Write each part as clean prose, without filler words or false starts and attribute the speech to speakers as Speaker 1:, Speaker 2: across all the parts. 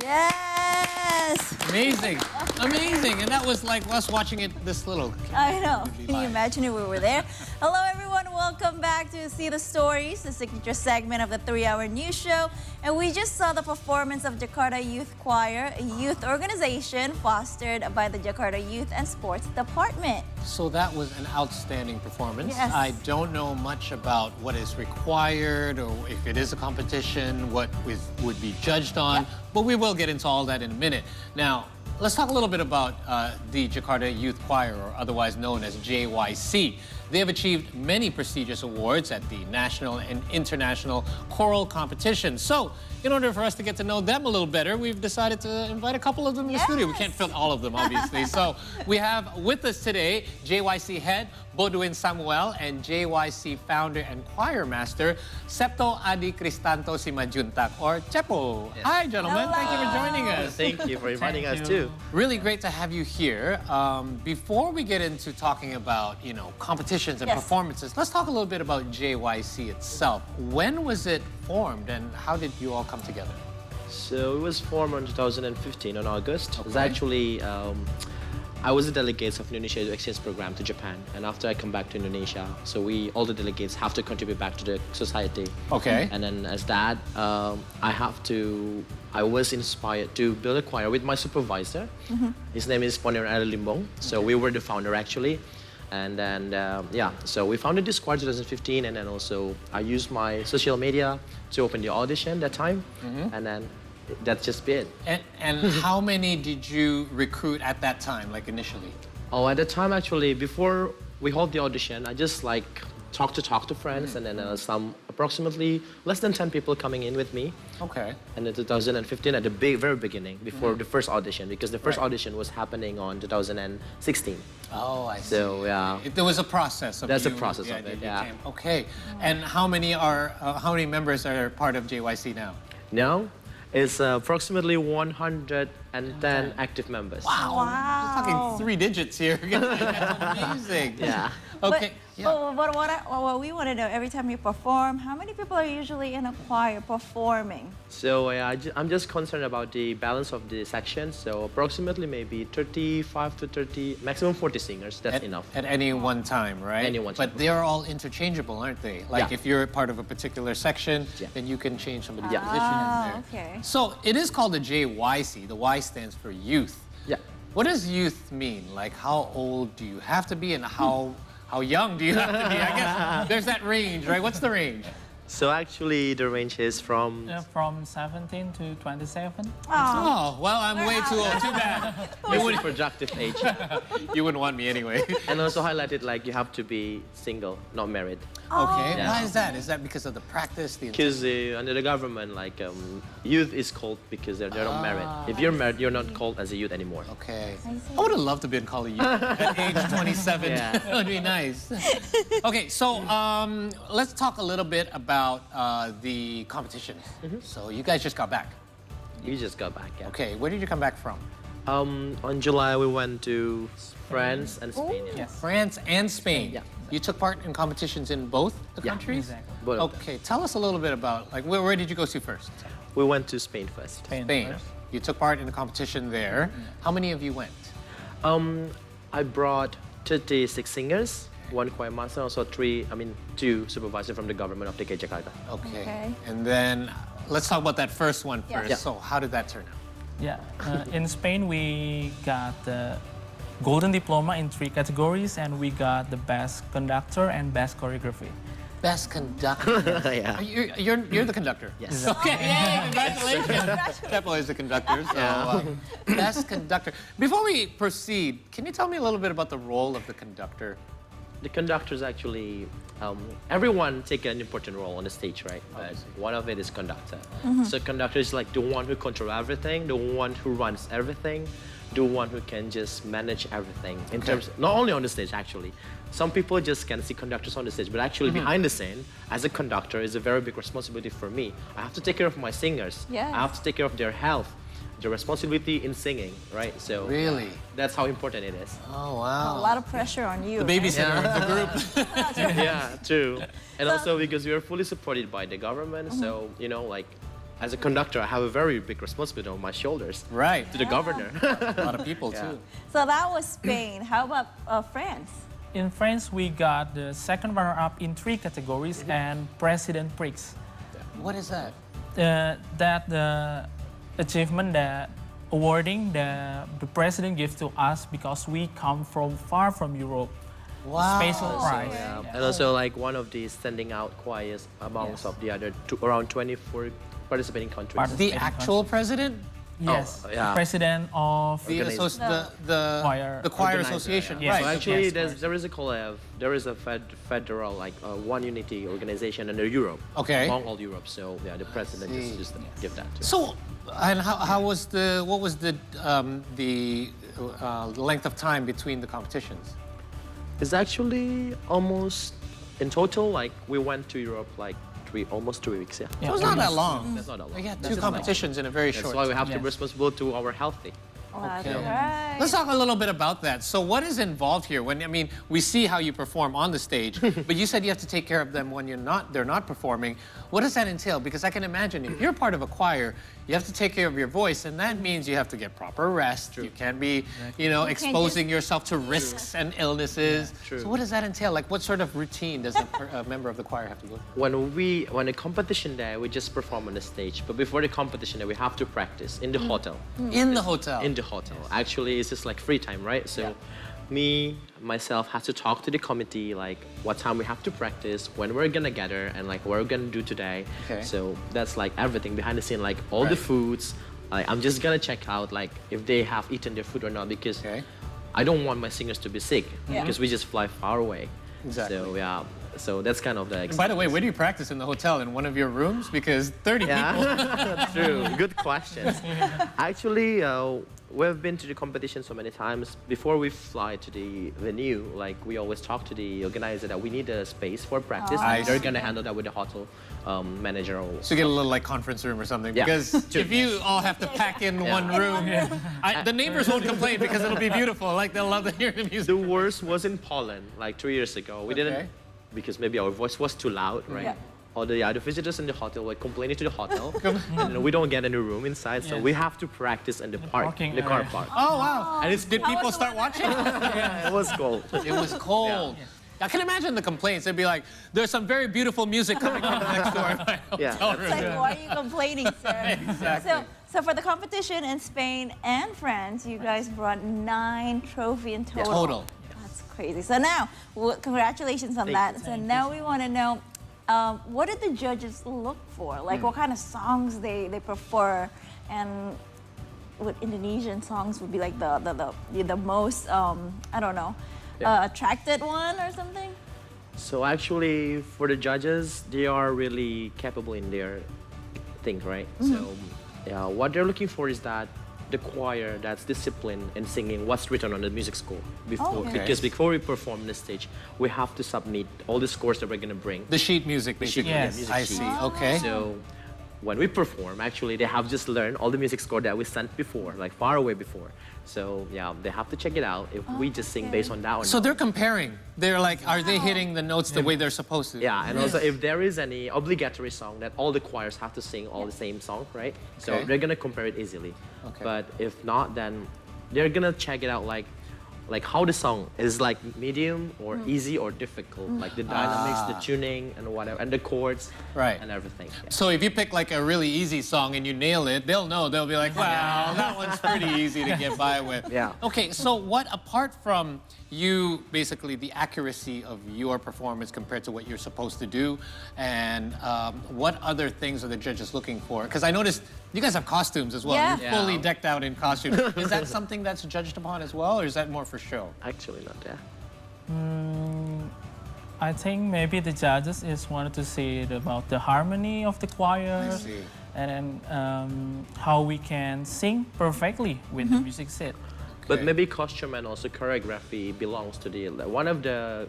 Speaker 1: Yes!
Speaker 2: Amazing. Amazing. And that was like us watching it this little.
Speaker 1: I know. Can you imagine if we were there? Hello, everyone. Welcome back to See the Stories, the signature segment of the 3-hour news show. And we just saw the performance of Jakarta Youth Choir, a youth organization fostered by the Jakarta Youth and Sports Department.
Speaker 2: So that was an outstanding performance.
Speaker 1: Yes.
Speaker 2: I don't know much about what is required or if it is a competition, what would be judged on, but we will get into all that in a minute. Now, let's talk a little bit about the Jakarta Youth Choir, or otherwise known as JYC. They have achieved many prestigious awards at the national and international choral competitions. So, in order for us to get to know them a little better, we've decided to invite a couple of them in the studio. We can't fit all of them, obviously. So, we have with us today JYC head Boduin Samuel and JYC founder and choir master Septo Adi Cristanto Simajuntak, or Chepo.
Speaker 3: Yes.
Speaker 2: Hi, gentlemen.
Speaker 1: Hello.
Speaker 2: Thank you for joining us.
Speaker 3: Thank you for inviting us too.
Speaker 2: Really great to have you here. Before we get into talking about, competitions and performances, let's talk a little bit about JYC itself. When was it formed and how did you all come together?
Speaker 3: So it was formed in 2015 on August. It was actually, I was a delegate of Indonesia exchange program to Japan, and after I come back to Indonesia, so all the delegates have to contribute back to the society.
Speaker 2: Okay.
Speaker 3: And then as that, I was inspired to build a choir with my supervisor. His name is Ponir Limbong. So we were the founder actually. And then, so we founded this choir in 2015, and then also I used my social media to open the audition that time, and then that's just it.
Speaker 2: And how many did you recruit at that time, like initially?
Speaker 3: Oh, at the time actually, before we hold the audition, I just talk to friends, and then some approximately less than 10 people coming in with me.
Speaker 2: Okay.
Speaker 3: And in 2015, at the very beginning, before the first audition, because the first audition was happening on 2016.
Speaker 2: Oh, I see.
Speaker 3: So yeah,
Speaker 2: There was a process of
Speaker 3: that's
Speaker 2: you,
Speaker 3: a process of it. Yeah.
Speaker 2: Okay. And how many members are part of JYC now?
Speaker 3: Now, it's approximately 110 active members.
Speaker 2: Wow. We're talking 3 digits here. That's amazing.
Speaker 3: Yeah.
Speaker 2: Okay.
Speaker 1: But what we want to know, every time you perform, how many people are usually in a choir performing?
Speaker 3: So I'm just concerned about the balance of the sections. So approximately maybe 35 to 30, maximum 40 singers. That's enough.
Speaker 2: At any one time, right?
Speaker 3: Any one time.
Speaker 2: But they're all interchangeable, aren't they? Like if you're part of a particular section, then you can change somebody's position in there.
Speaker 1: Okay.
Speaker 2: So it is called the JYC. The Y stands for youth.
Speaker 3: Yeah.
Speaker 2: What does youth mean? Like how old do you have to be and how young do you have to be? I guess there's that range, right? What's the range?
Speaker 3: So actually, the range is from
Speaker 4: From 17 to 27.
Speaker 2: Oh, well, I'm way too old. Too bad.
Speaker 3: you would productive age,
Speaker 2: You wouldn't want me anyway.
Speaker 3: and also highlighted like you have to be single, not married,
Speaker 2: Okay,
Speaker 3: Yeah.
Speaker 2: why is that? Is that because of the practice? The
Speaker 3: because under the government, like youth is called because they're not married. If you're married, you're not called as a youth anymore.
Speaker 2: Okay.
Speaker 1: I see.
Speaker 2: I would have loved to be called a youth at age 27.
Speaker 3: Yeah.
Speaker 2: That would be nice. Okay, so let's talk a little bit about the competition. So you guys just got back.
Speaker 3: You just got back, yeah.
Speaker 2: Okay, where did you come back from?
Speaker 3: On July, we went to France and Spain. Yeah.
Speaker 4: Yes.
Speaker 2: France and Spain.
Speaker 3: Yeah.
Speaker 2: You took part in competitions in both the
Speaker 3: Yeah,
Speaker 2: countries?
Speaker 4: exactly.
Speaker 3: Both of them.
Speaker 2: Okay, tell us a little bit about, like, where did you go to first?
Speaker 3: We went to Spain first.
Speaker 4: Spain
Speaker 2: Spain.
Speaker 4: first.
Speaker 2: You took part in the competition there. How many of you went?
Speaker 3: I brought 36 singers, one choir master, also two supervisors from the government of DKI Jakarta.
Speaker 2: Okay.
Speaker 1: Okay.
Speaker 2: And then let's talk about that first one
Speaker 1: Yeah.
Speaker 2: first.
Speaker 3: Yeah.
Speaker 2: So how did that turn out?
Speaker 4: Yeah. In Spain, we got the golden diploma in 3 categories, and we got the best conductor and best choreography.
Speaker 2: Best conductor.
Speaker 3: Yeah.
Speaker 2: You're the conductor.
Speaker 3: Yes.
Speaker 2: Okay. Yay, congratulations. Septo is the conductor. So, best conductor. Before we proceed, can you tell me a little bit about the role of the conductor?
Speaker 3: The conductors actually, everyone take an important role on the stage, right? But one of it is conductor. So conductor is like the one who controls everything, the one who runs everything, the one who can just manage everything in terms, not only on the stage actually. Some people just can see conductors on the stage, but actually behind the scene, as a conductor, is a very big responsibility for me. I have to take care of my singers.
Speaker 1: Yes.
Speaker 3: I have to take care of their health, the responsibility in singing, right? So
Speaker 2: Really?
Speaker 3: that's how important it is.
Speaker 2: Oh, wow.
Speaker 1: A lot of pressure on you.
Speaker 2: The babysitter of the group.
Speaker 3: Yeah, true. And also because we are fully supported by the government, so like as a conductor, I have a very big responsibility on my shoulders
Speaker 2: Right.
Speaker 3: to the governor.
Speaker 2: A lot of people,
Speaker 3: Yeah.
Speaker 2: too.
Speaker 1: So that was Spain. How about France?
Speaker 4: In France, we got the second runner-up in 3 categories and President Prix.
Speaker 2: What is that?
Speaker 4: That the achievement that awarding the president gives to us because we come from far from Europe.
Speaker 2: Wow.
Speaker 4: Special prize.
Speaker 3: Yeah. And also like one of the standing out choirs amongst of the other around 24 participating countries.
Speaker 2: The actual president?
Speaker 4: Yes,
Speaker 3: Oh, yeah.
Speaker 4: president of
Speaker 2: The,
Speaker 3: Organized.
Speaker 2: the
Speaker 4: Choir.
Speaker 2: the choir
Speaker 3: Organizer,
Speaker 2: association.
Speaker 4: yeah.
Speaker 2: Right.
Speaker 3: So
Speaker 4: Yes.
Speaker 3: actually,
Speaker 4: Yes.
Speaker 3: there is a collab. There is a federal like one unity organization under Europe.
Speaker 2: Okay.
Speaker 3: Among all Europe. So yeah, the president
Speaker 2: see.
Speaker 3: just give that to.
Speaker 2: So, and how was what was the length of time between the competitions?
Speaker 3: It's actually almost in total. Like we went to Europe like almost 3 weeks. Yeah.
Speaker 2: It was not that long.
Speaker 3: That's not that long.
Speaker 2: We had
Speaker 3: That's
Speaker 2: two
Speaker 3: just like-
Speaker 2: competitions in a very
Speaker 3: That's
Speaker 2: short
Speaker 3: why we have to
Speaker 4: Yes.
Speaker 3: be responsible to our healthy.
Speaker 1: That's
Speaker 2: Okay.
Speaker 1: right.
Speaker 2: Let's talk a little bit about that. So what is involved here? We see how you perform on the stage, but you said you have to take care of them when they're not performing. What does that entail? Because I can imagine if you're part of a choir, you have to take care of your voice, and that means you have to get proper rest. You can't be, exposing yourself to risks and illnesses.
Speaker 3: True.
Speaker 2: So what does that entail? Like what sort of routine does a member of the choir have to go through?
Speaker 3: When a competition day, we just perform on the stage. But before the competition day, we have to practice in the hotel.
Speaker 2: In the hotel?
Speaker 3: In the hotel. Actually, it's just like free time, right? So myself has to talk to the committee, like what time we have to practice, when we're gonna gather, and like what we're gonna do today.
Speaker 2: Okay.
Speaker 3: So that's like everything behind the scene, like all the
Speaker 2: Right.
Speaker 3: foods. Like, I'm just gonna check out like if they have eaten their food or not, because
Speaker 2: Okay.
Speaker 3: I don't want my singers to be sick,
Speaker 1: Yeah.
Speaker 3: because we just fly far away.
Speaker 2: Exactly.
Speaker 3: So yeah, so that's kind of the.
Speaker 2: And by the way, where do you practice in the hotel? In one of your rooms? Because 30 people.
Speaker 3: Yeah, true. Good question. Actually, we've been to the competition so many times. Before we fly to the venue, like we always talk to the organizer that we need a space for practice.
Speaker 2: I
Speaker 3: And they're
Speaker 2: see.
Speaker 3: gonna handle that with the hotel manager. Or,
Speaker 2: So get a little like conference room or something.
Speaker 3: Yeah.
Speaker 2: Because if you all have to pack in one room, the neighbors won't complain because it'll be beautiful. Like they'll love to hear the music.
Speaker 3: the worst was in Poland, like 2 years ago. We
Speaker 2: Okay.
Speaker 3: didn't, because maybe our voice was too loud, right?
Speaker 1: Yeah.
Speaker 3: All the other visitors in the hotel were complaining to the hotel, and we don't get any room inside, so
Speaker 4: Yes.
Speaker 3: we have to practice in the park,
Speaker 4: parking
Speaker 3: the car
Speaker 4: area.
Speaker 3: park.
Speaker 2: Oh wow! And did
Speaker 1: How
Speaker 2: people
Speaker 1: was the
Speaker 2: start
Speaker 1: weather?
Speaker 2: watching?
Speaker 3: It was cold.
Speaker 2: It was cold. I can imagine the complaints. They'd be like, "There's some very beautiful music coming from next door in my
Speaker 3: Yeah.
Speaker 2: hotel
Speaker 1: It's
Speaker 2: room."
Speaker 1: like, why are you complaining, sir?
Speaker 2: Exactly.
Speaker 1: So for the competition in Spain and France, you guys brought 9 trophies in total.
Speaker 2: Total.
Speaker 1: That's crazy. So now, congratulations on that. So now we want to know, what did the judges look for? Like what kind of songs they prefer, and what Indonesian songs would be like the most I don't know, attracted one or something?
Speaker 3: So actually, for the judges, they are really capable in their thing, right? So yeah, what they're looking for is that the choir that's disciplined in singing what's written on the music score before.
Speaker 1: okay.
Speaker 3: Because before we perform on the stage, we have to submit all the scores that we're gonna bring.
Speaker 2: The sheet music, basically.
Speaker 4: Yes.
Speaker 3: music
Speaker 2: I
Speaker 3: sheet.
Speaker 2: see. Okay.
Speaker 3: So when we perform, actually, they have just learned all the music score that we sent before, like far away before. So yeah, they have to check it out if we just sing based on that one.
Speaker 2: So they're comparing. They're like, are they hitting the notes the way they're supposed to?
Speaker 3: Yeah, and also if there is any obligatory song that all the choirs have to sing all the same song, right? So
Speaker 2: Okay.
Speaker 3: they're gonna compare it easily.
Speaker 2: Okay.
Speaker 3: But if not, then they're gonna check it out like how the song is like medium or easy or difficult, like the dynamics, the tuning, and whatever, and the chords,
Speaker 2: Right.
Speaker 3: and everything. Yeah.
Speaker 2: So if you pick like a really easy song and you nail it, they'll know. They'll be like, wow, that one's pretty easy to get by with.
Speaker 3: Yeah.
Speaker 2: Okay, so what, apart from you, basically the accuracy of your performance compared to what you're supposed to do, and what other things are the judges looking for? Because I noticed you guys have costumes as well.
Speaker 1: Yeah.
Speaker 2: You're fully
Speaker 3: Yeah.
Speaker 2: decked out in costumes. Is that something that's judged upon as well, or is that more for show?
Speaker 3: Actually, not that.
Speaker 4: I think maybe the judges is wanted to see about the harmony of the choir,
Speaker 2: I see.
Speaker 4: and then how we can sing perfectly with the music set.
Speaker 3: But
Speaker 2: Okay.
Speaker 3: maybe costume and also choreography belongs to the one of the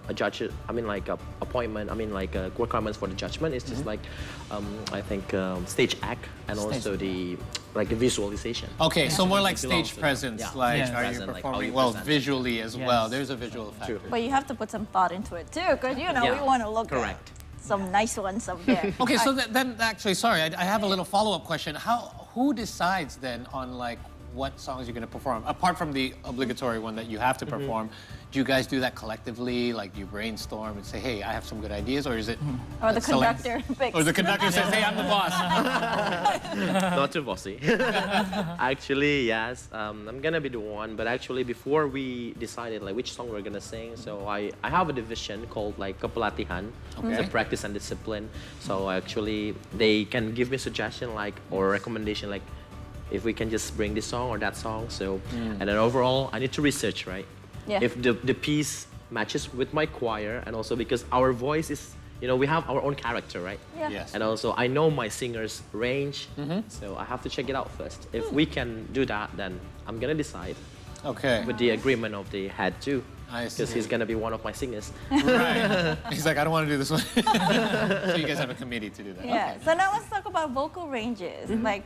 Speaker 3: a judge. I mean, like appointment. I mean, like requirements for the judgment is just like I think stage act and also the like the visualization.
Speaker 2: Okay, so more like
Speaker 3: It belongs
Speaker 2: stage
Speaker 3: to-
Speaker 2: presence,
Speaker 3: yeah.
Speaker 2: like
Speaker 4: Yeah.
Speaker 2: are you
Speaker 3: Present, like, how
Speaker 2: performing
Speaker 3: you
Speaker 2: well
Speaker 3: present.
Speaker 2: visually as
Speaker 4: Yes.
Speaker 2: well? There's a visual factor.
Speaker 1: But you have to put some thought into it too, because you know we
Speaker 3: Yeah,
Speaker 1: want to look
Speaker 3: correct.
Speaker 1: at some nice ones up there.
Speaker 2: Okay, so then actually, sorry, I have a little follow-up question. Who decides then on like what songs you're going to perform? Apart from the obligatory one that you have to perform, do you guys do that collectively? Like, do you brainstorm and say, hey, I have some good ideas, or is it?
Speaker 1: Or the
Speaker 2: select-
Speaker 1: conductor picks.
Speaker 2: Or the conductor says, hey, I'm the boss.
Speaker 3: Not too bossy. Actually, yes, I'm gonna be the one. But actually, before we decided like which song we're gonna sing, so I have a division called like kepelatihan,
Speaker 2: Okay.
Speaker 3: so practice and discipline. So actually, they can give me suggestion like or recommendation like if we can just bring this song or that song. So and then overall, I need to research, right?
Speaker 1: Yeah.
Speaker 3: If the piece matches with my choir, and also because our voice is, you know, we have our own character, right?
Speaker 1: Yeah.
Speaker 2: Yes.
Speaker 3: And also, I know my singer's range, so I have to check it out first. If we can do that, then I'm gonna decide
Speaker 2: Okay.
Speaker 3: with the agreement of the head too,
Speaker 2: I
Speaker 3: because
Speaker 2: see.
Speaker 3: he's gonna be one of my singers.
Speaker 2: Right. He's like, I don't want to do this one. So you guys have a committee to do that.
Speaker 1: Yeah. So now let's talk about vocal ranges. Like,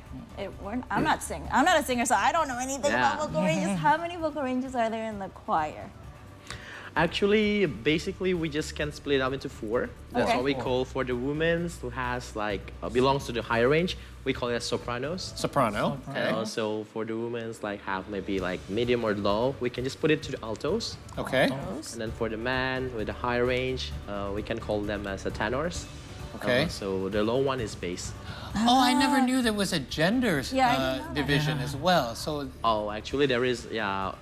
Speaker 1: I'm not a singer, so I don't know anything
Speaker 3: Yeah.
Speaker 1: about vocal ranges. How many vocal ranges are there in the choir?
Speaker 3: Actually, basically, we just can split up into four. That's
Speaker 1: Okay.
Speaker 3: what we call for the women's who has like belongs to the higher range. We call it sopranos.
Speaker 2: Soprano.
Speaker 3: And
Speaker 2: Okay.
Speaker 3: also for the women's like have maybe like medium or low, we can just put it to the altos.
Speaker 2: Okay.
Speaker 3: And then for the man with the high range, we can call them as a tenors.
Speaker 2: Okay.
Speaker 3: So the low one is bass.
Speaker 2: Oh, I never knew there was a gender
Speaker 1: Yeah, I didn't know that.
Speaker 2: division as well. So
Speaker 3: Oh, actually there is,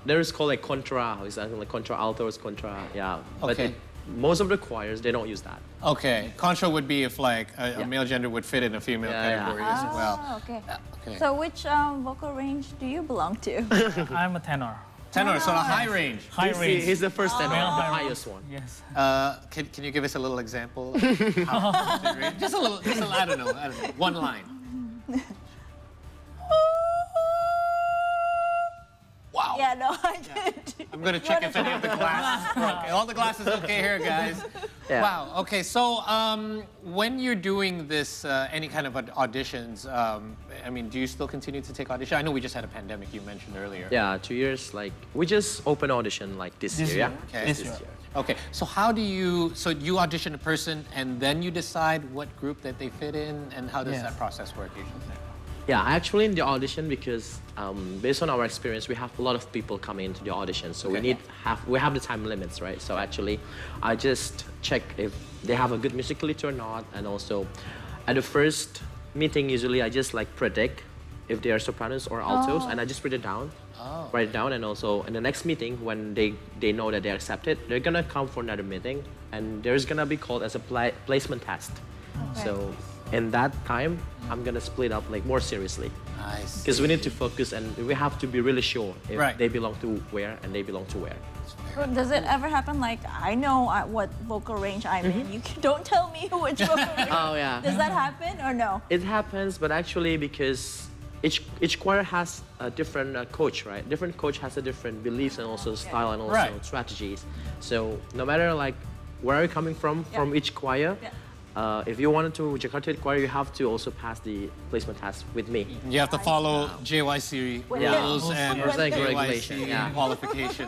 Speaker 3: there is called like contra. It's like contra altos, contra, yeah. But
Speaker 2: Okay.
Speaker 3: most of the choirs, they don't use that.
Speaker 2: okay, contra would be if like a
Speaker 3: Yeah.
Speaker 2: male gender would fit in a female
Speaker 3: Yeah, yeah.
Speaker 2: category as well.
Speaker 1: Oh, okay.
Speaker 2: Okay.
Speaker 1: So which vocal range do you belong to?
Speaker 4: I'm a tenor.
Speaker 2: Tenor, so a high range.
Speaker 4: High range.
Speaker 3: He's the first tenor,
Speaker 4: Male
Speaker 3: the
Speaker 4: high
Speaker 3: highest one.
Speaker 4: Yes.
Speaker 2: Can you give us a little example? Just a little, I don't know, one line. Wow.
Speaker 1: Yeah, no, I did.
Speaker 2: I'm going to check if any of the glasses are okay. All the glasses okay here, guys?
Speaker 3: Yeah.
Speaker 2: Wow. Okay, so when you're doing this, any kind of auditions, I mean, do you still continue to take auditions? I know we just had a pandemic you mentioned earlier.
Speaker 3: Yeah, 2 years, like, we just open audition like this
Speaker 4: This
Speaker 3: year,
Speaker 4: year.
Speaker 3: yeah?
Speaker 2: Okay.
Speaker 4: This
Speaker 3: This
Speaker 4: year.
Speaker 3: year.
Speaker 2: Okay, so how do you, so you audition a person and then you decide what group that they fit in, and how does
Speaker 4: Yes.
Speaker 2: that process work usually?
Speaker 3: Yeah, actually in the audition, because based on our experience, we have a lot of people coming into the audition, so
Speaker 2: Okay.
Speaker 3: we have the time limits, right? So actually, I just check if they have a good musicality or not, and also at the first meeting, usually I just like predict if they are sopranos or altos, and I just write it down.
Speaker 2: Oh.
Speaker 3: Write it down, and also in the next meeting, when they know that they accepted, they're gonna come for another meeting, and there's gonna be called as a placement test.
Speaker 1: Okay.
Speaker 3: So in that time, I'm gonna split up like more seriously.
Speaker 2: Nice.
Speaker 3: Because we need to focus and we have to be really sure if
Speaker 2: Right.
Speaker 3: they belong to where and they belong to where.
Speaker 1: Does it ever happen like, I know what vocal range I'm in, you don't tell me which vocal range?
Speaker 3: Oh yeah.
Speaker 1: Does that happen or no?
Speaker 3: It happens, but actually because each choir has a different coach, right? Different coach has a different beliefs and also style and also
Speaker 2: Right.
Speaker 3: strategies. So no matter like where are you coming from each choir, if you wanted to Jakarta choir, you have to also pass the placement test with me.
Speaker 2: You have to follow JYC rules and
Speaker 3: Rules and
Speaker 2: JYC
Speaker 3: regulation, yeah.
Speaker 2: qualification.